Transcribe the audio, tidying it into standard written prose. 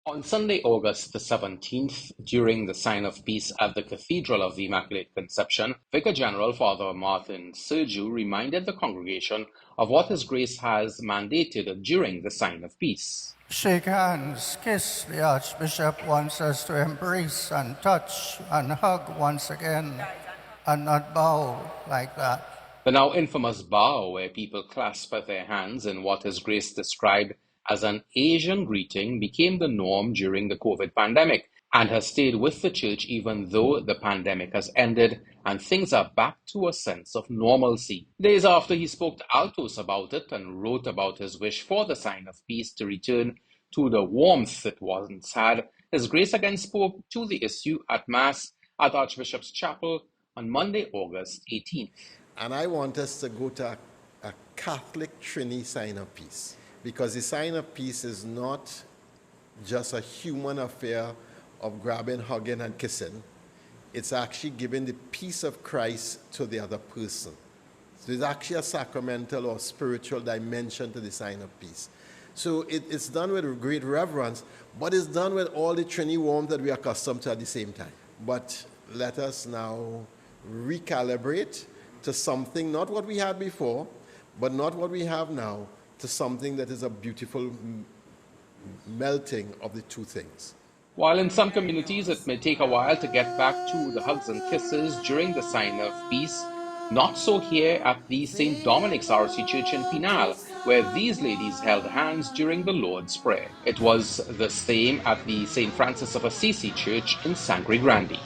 On Sunday, August the 17th, during the Sign of Peace at the Cathedral of the Immaculate Conception, Vicar General Father Martin Sergiu reminded the congregation of what His Grace has mandated during the Sign of Peace. Shake hands, kiss. The Archbishop wants us to embrace and touch and hug once again and not bow like that. The now infamous bow, where people clasp their hands in what His Grace described as an Asian greeting, became the norm during the COVID pandemic and has stayed with the Church even though the pandemic has ended and things are back to a sense of normalcy. Days after he spoke to Altos about it and wrote about his wish for the Sign of Peace to return to the warmth it once had, His Grace again spoke to the issue at Mass at Archbishop's Chapel on Monday, August 18th. And I want us to go to a Catholic Trinity Sign of Peace, because the Sign of Peace is not just a human affair of grabbing, hugging, and kissing. It's actually giving the peace of Christ to the other person. So there's actually a sacramental or spiritual dimension to the Sign of Peace. So it's done with great reverence, but it's done with all the Trinity warmth that we are accustomed to at the same time. But let us now recalibrate to something, not what we had before, but not what we have now, to something that is a beautiful melting of the two things. While in some communities it may take a while to get back to the hugs and kisses during the Sign of Peace, not so here at the St. Dominic's RC Church in Pinal, where these ladies held hands during the Lord's Prayer. It was the same at the St. Francis of Assisi Church in Sangre Grande.